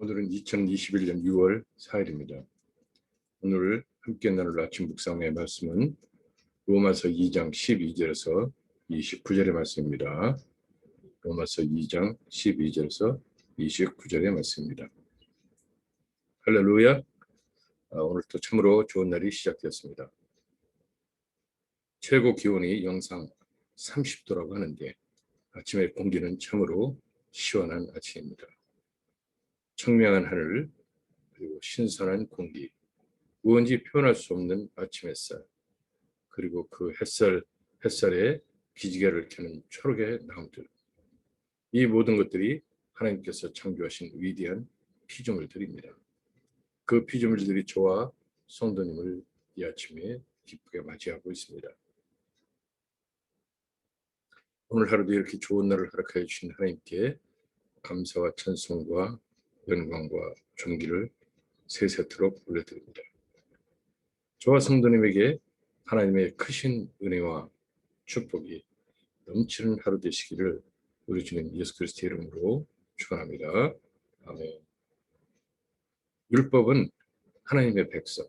오늘은 2021년 6월 4일입니다. 오늘 함께 나눌 아침 묵상의 말씀은 로마서 2장 12절에서 29절의 말씀입니다. 로마서 2장 12절에서 29절의 말씀입니다. 할렐루야. 오늘도 참으로 좋은 날이 시작되었습니다. 최고 기온이 영상 30도라고 하는데 아침의 공기는 참으로 시원한 아침입니다. 청명한 하늘, 그리고 신선한 공기, 무언지 표현할 수 없는 아침 햇살, 그리고 그 햇살에 기지개를 켜는 초록의 나무들, 이 모든 것들이 하나님께서 창조하신 위대한 피조물들입니다. 그 피조물들이 저와 성도님을 이 아침에 기쁘게 맞이하고 있습니다. 오늘 하루도 이렇게 좋은 날을 허락하여 주신 하나님께 감사와 찬송과 영광과 존귀를 세세토록 올려드립니다. 저와 성도님에게 하나님의 크신 은혜와 축복이 넘치는 하루 되시기를 우리 주님 예수 그리스도의 이름으로 축원합니다. 아멘. 율법은 하나님의 백성,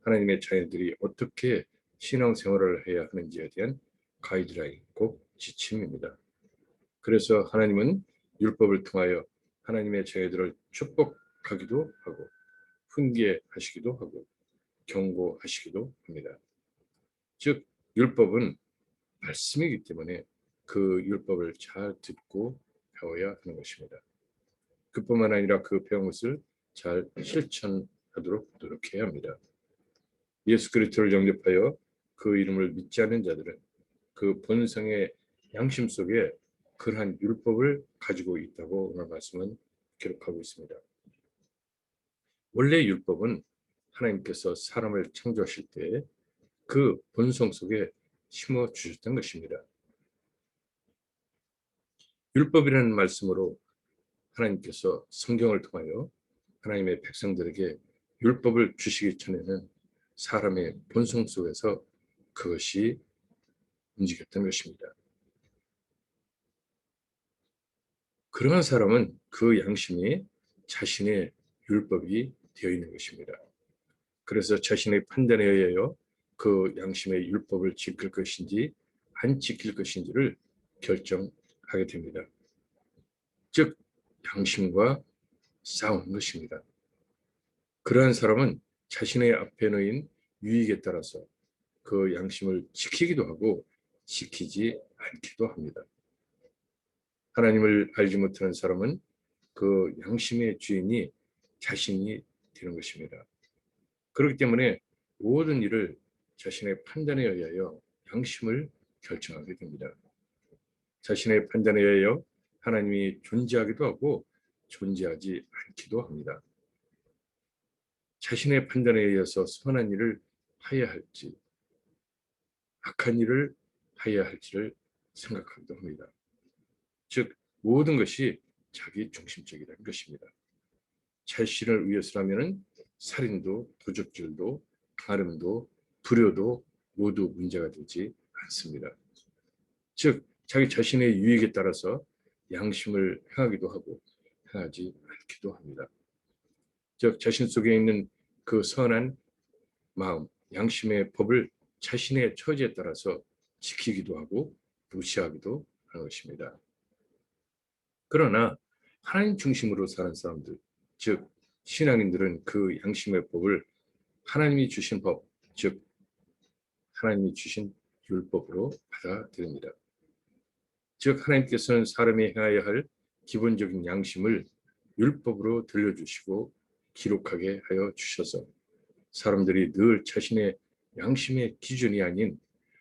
하나님의 자녀들이 어떻게 신앙생활을 해야 하는지에 대한 가이드라인, 꼭 지침입니다. 그래서 하나님은 율법을 통하여 하나님의 자녀들을 축복하기도 하고 훈계하시기도 하고 경고하시기도 합니다. 즉 율법은 말씀이기 때문에 그 율법을 잘 듣고 배워야 하는 것입니다. 그뿐만 아니라 그 배운 것을 잘 실천하도록 노력해야 합니다. 예수 그리스도를 영접하여 그 이름을 믿지 않는 자들은 그 본성의 양심 속에 그러한 율법을 가지고 있다고 오늘 말씀은 기록하고 있습니다. 원래 율법은 하나님께서 사람을 창조하실 때 그 본성 속에 심어 주셨던 것입니다. 율법이라는 말씀으로 하나님께서 성경을 통하여 하나님의 백성들에게 율법을 주시기 전에는 사람의 본성 속에서 그것이 움직였던 것입니다. 그러한 사람은 그 양심이 자신의 율법이 되어 있는 것입니다. 그래서 자신의 판단에 의하여 그 양심의 율법을 지킬 것인지 안 지킬 것인지를 결정하게 됩니다. 즉 양심과 싸우는 것입니다. 그러한 사람은 자신의 앞에 놓인 유익에 따라서 그 양심을 지키기도 하고 지키지 않기도 합니다. 하나님을 알지 못하는 사람은 그 양심의 주인이 자신이 되는 것입니다. 그렇기 때문에 모든 일을 자신의 판단에 의하여 양심을 결정하게 됩니다. 자신의 판단에 의하여 하나님이 존재하기도 하고 존재하지 않기도 합니다. 자신의 판단에 의해서 선한 일을 하여야 할지 악한 일을 하여야 할지를 생각하기도 합니다. 즉 모든 것이 자기 중심적이라는 것입니다. 자신을 위해서라면 살인도 도적질도 가늠도 불효도 모두 문제가 되지 않습니다. 즉 자기 자신의 유익에 따라서 양심을 행하기도 하고 행하지 않기도 합니다. 즉 자신 속에 있는 그 선한 마음, 양심의 법을 자신의 처지에 따라서 지키기도 하고 무시하기도 하는 것입니다. 그러나 하나님 중심으로 사는 사람들, 즉 신앙인들은 그 양심의 법을 하나님이 주신 법, 즉 하나님이 주신 율법으로 받아들입니다. 즉 하나님께서는 사람이 행하여야 할 기본적인 양심을 율법으로 들려주시고 기록하게 하여 주셔서 사람들이 늘 자신의 양심의 기준이 아닌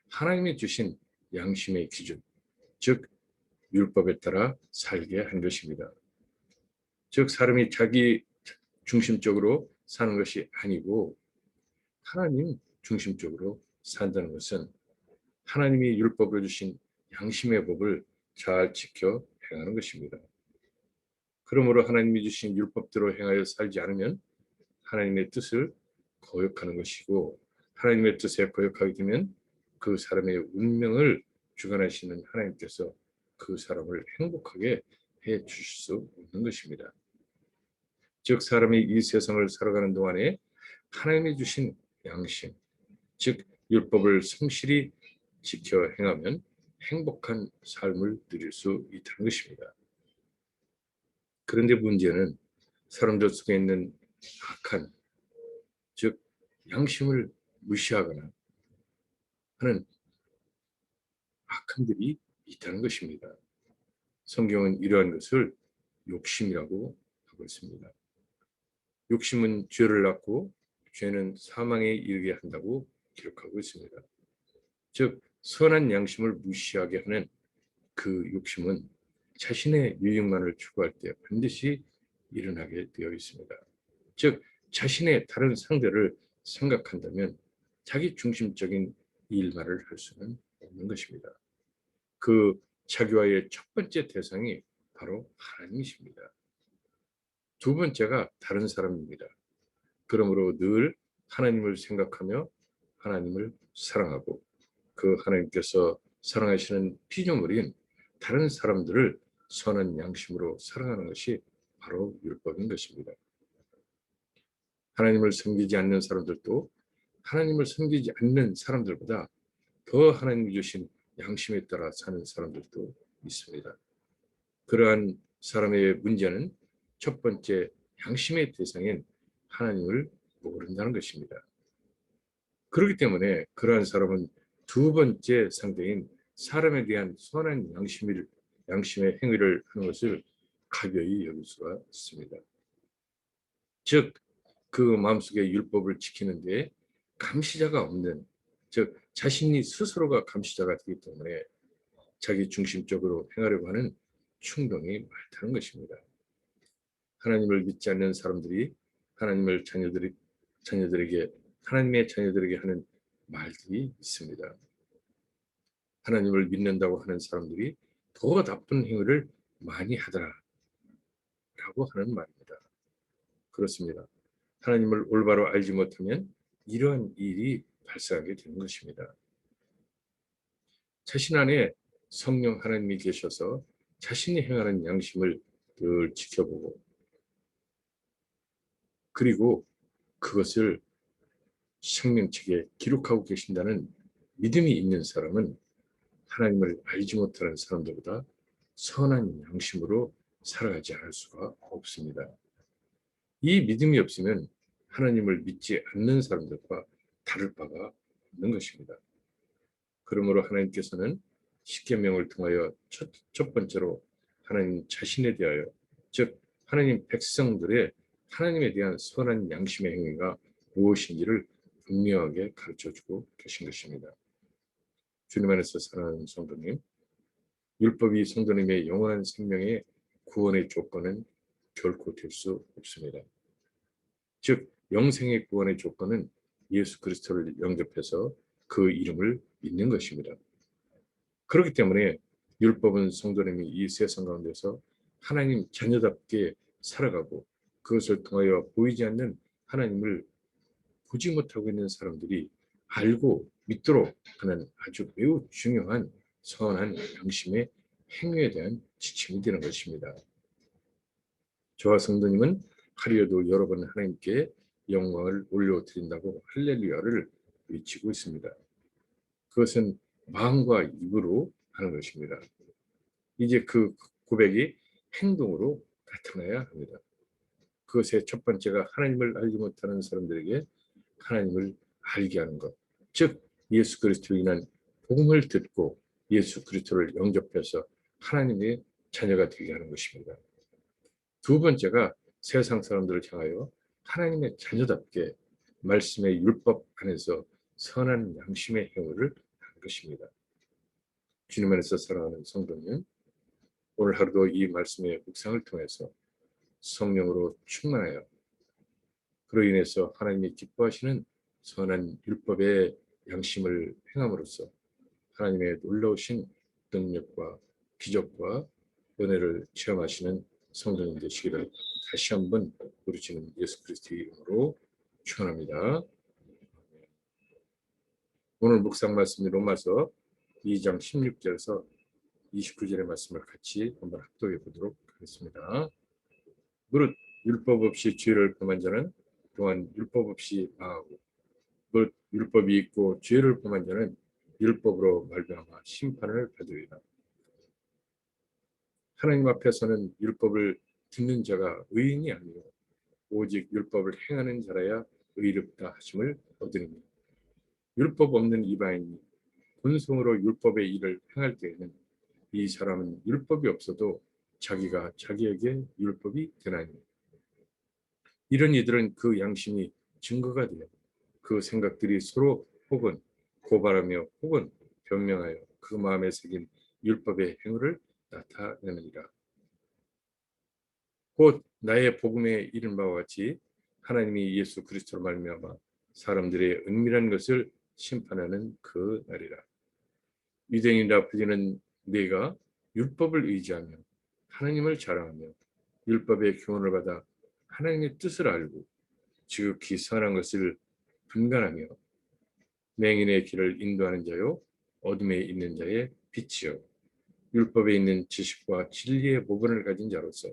하나님이 주신 양심의 기준, 즉 율법에 따라 살게 한 것입니다. 즉 사람이 자기 중심적으로 사는 것이 아니고 하나님 중심적으로 산다는 것은 하나님이 율법을 주신 양심의 법을 잘 지켜 행하는 것입니다. 그러므로 하나님이 주신 율법대로 행하여 살지 않으면 하나님의 뜻을 거역하는 것이고 하나님의 뜻에 거역하게 되면 그 사람의 운명을 주관하시는 하나님께서 그 사람을 행복하게 해 주실 수 없는 것입니다. 즉 사람이 이 세상을 살아가는 동안에 하나님이 주신 양심, 즉 율법을 성실히 지켜 행하면 행복한 삶을 누릴 수 있다는 것입니다. 그런데 문제는 사람들 속에 있는 악한, 즉 양심을 무시하거나 하는 악함들이 있다는 것입니다. 성경은 이러한 것을 욕심이라고 하고 있습니다. 욕심은 죄를 낳고 죄는 사망에 이르게 한다고 기록하고 있습니다. 즉 선한 양심을 무시하게 하는 그 욕심은 자신의 유익만을 추구할 때 반드시 일어나게 되어 있습니다. 즉 자신의 다른 상대를 생각한다면 자기 중심적인 일만을 할 수는 없는 것입니다. 그 자기와의 첫 번째 대상이 바로 하나님이십니다. 두 번째가 다른 사람입니다. 그러므로 늘 하나님을 생각하며 하나님을 사랑하고 그 하나님께서 사랑하시는 피조물인 다른 사람들을 선한 양심으로 사랑하는 것이 바로 율법인 것입니다. 하나님을 섬기지 않는 사람들도 하나님을 섬기지 않는 사람들보다 더 하나님이 주신 양심에 따라 사는 사람들도 있습니다. 그러한 사람의 문제는 첫 번째 양심의 대상인 하나님을 모른다는 것입니다. 그렇기 때문에 그러한 사람은 두 번째 상대인 사람에 대한 선한 양심의 행위를 하는 것을 가벼이 여길 수가 있습니다. 즉, 그 마음속에 율법을 지키는데 감시자가 없는, 즉 자신이 스스로가 감시자가 되기 때문에 자기 중심적으로 행하려고 하는 충동이 많다는 것입니다. 하나님을 믿지 않는 사람들이 하나님을 하나님의 자녀들에게 하는 말들이 있습니다. 하나님을 믿는다고 하는 사람들이 더 나쁜 행위를 많이 하더라라고 하는 말입니다. 그렇습니다. 하나님을 올바로 알지 못하면 이러한 일이 발생하게 되는 것입니다. 자신 안에 성령 하나님이 계셔서 자신이 행하는 양심을 늘 지켜보고 그리고 그것을 생명책에 기록하고 계신다는 믿음이 있는 사람은 하나님을 알지 못하는 사람들보다 선한 양심으로 살아가지 않을 수가 없습니다. 이 믿음이 없으면 하나님을 믿지 않는 사람들과 다를 바가 없는 것입니다. 그러므로 하나님께서는 십계명을 통하여 첫 번째로 하나님 자신에 대하여, 즉 하나님 백성들의 하나님에 대한 선한 양심의 행위가 무엇인지를 분명하게 가르쳐주고 계신 것입니다. 주님 안에서 사랑하는 성도님, 율법이 성도님의 영원한 생명의 구원의 조건은 결코 될 수 없습니다. 즉 영생의 구원의 조건은 예수 그리스도를 영접해서 그 이름을 믿는 것입니다. 그렇기 때문에 율법은 성도님이 이 세상 가운데서 하나님 자녀답게 살아가고 그것을 통하여 보이지 않는 하나님을 보지 못하고 있는 사람들이 알고 믿도록 하는 아주 매우 중요한 선한 양심의 행위에 대한 지침이 되는 것입니다. 저와 성도님은 하루에도 여러 번 하나님께 영광을 올려드린다고 할렐루야를 외치고 있습니다. 그것은 마음과 입으로 하는 것입니다. 이제 그 고백이 행동으로 나타나야 합니다. 그것의 첫 번째가 하나님을 알지 못하는 사람들에게 하나님을 알게 하는 것, 즉 예수 그리스도로 인한 복음을 듣고 예수 그리스도를 영접해서 하나님의 자녀가 되게 하는 것입니다. 두 번째가 세상 사람들을 향하여 하나님의 자녀답게 말씀의 율법 안에서 선한 양심의 행위를 하는 것입니다. 주님 안에서 사랑하는 성도님, 오늘 하루도 이 말씀의 묵상을 통해서 성령으로 충만하여 그로 인해서 하나님이 기뻐하시는 선한 율법의 양심을 행함으로써 하나님의 놀라우신 능력과 기적과 은혜를 체험하시는 성도님 되시기를 다시 한번 우리 주님 예수 그리스도의 이름으로 축원합니다. 오늘 묵상 말씀이 로마서 2장 16절에서 29절의 말씀을 같이 한번 합독해 보도록 하겠습니다. 무릇 율법 없이 죄를 범한 자는 또한 율법 없이 망하고 곧 율법이 있고 죄를 범한 자는 율법으로 말미암아 심판을 받으리라. 하나님 앞에서는 율법을 듣는 자가 의인이 아니요 오직 율법을 행하는 자라야 의롭다 하심을 얻으리니 율법 없는 이방인이 본성으로 율법의 일을 행할 때에는 이 사람은 율법이 없어도 자기가 자기에게 율법이 되나니 이런 이들은 그 양심이 증거가 되어 그 생각들이 서로 혹은 고발하며 혹은 변명하여 그 마음에 새긴 율법의 행위를 나타내느니라. 곧 나의 복음에 이른 바와 같이 하나님이 예수 그리스도로 말미암아 사람들의 은밀한 것을 심판하는 그 날이라. 유대인이라 불리는 네가 율법을 의지하며 하나님을 자랑하며 율법의 교훈을 받아 하나님의 뜻을 알고 지극히 선한 것을 분간하며 맹인의 길을 인도하는 자요 어둠에 있는 자의 빛이요 율법에 있는 지식과 진리의 모본을 가진 자로서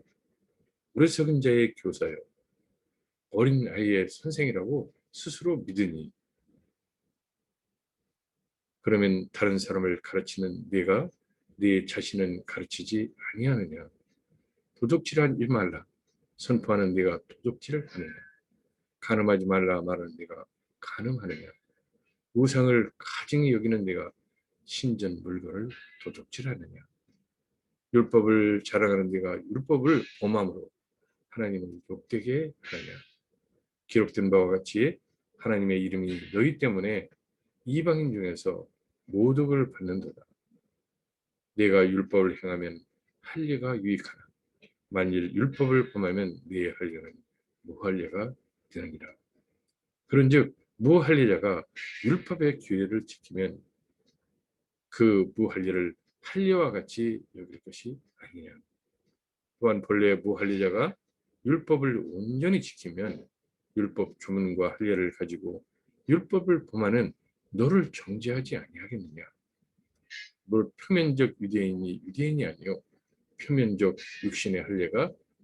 어리석은 자의 교사요 어린 아이의 선생이라고 스스로 믿으니 그러면 다른 사람을 가르치는 네가 네 자신은 가르치지 아니하느냐 도둑질한 일 말라 선포하는 네가 도둑질을 하느냐 간음하지 말라 말하는 네가 간음하느냐 우상을 가증히 여기는 네가 신전 물건을 도둑질하느냐 율법을 자랑하는 네가 율법을 범함으로 하나님을 욕되게 하느냐 기록된 바와 같이 하나님의 이름이 너희 때문에 이방인 중에서 모독을 받는도다. 네가 율법을 행하면 할례가 유익하나 만일 율법을 범하면 네 할례는 무할례가 되느니라. 그런즉 무할례자가 율법의 규례를 지키면 그 무할례를 할례와 같이 여길 것이 아니냐. 또한 본래 무할례자가 율법을 온전히 지키면 율법 조문과 할례를 가지고 율법을 범하는 너를 정죄하지 아니하겠느냐. 뭘 표면적 유대인이 아니요 표면적 육신의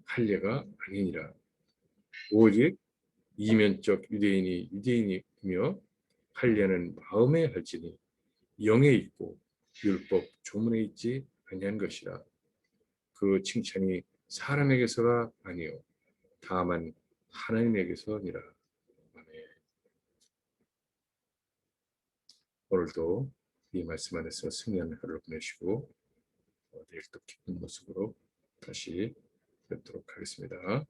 할례가 아니니라. 오직 이면적 유대인이며 할례는 마음에 할지니 영에 있고 율법 조문에 있지 아니한 것이라. 그 칭찬이 사람에게서가 아니요 다만 하나님에게서니라. 아멘. 오늘도 이 말씀 안에서 승리하는 하루를 보내시고 내일 또 기쁜 모습으로 다시 뵙도록 하겠습니다.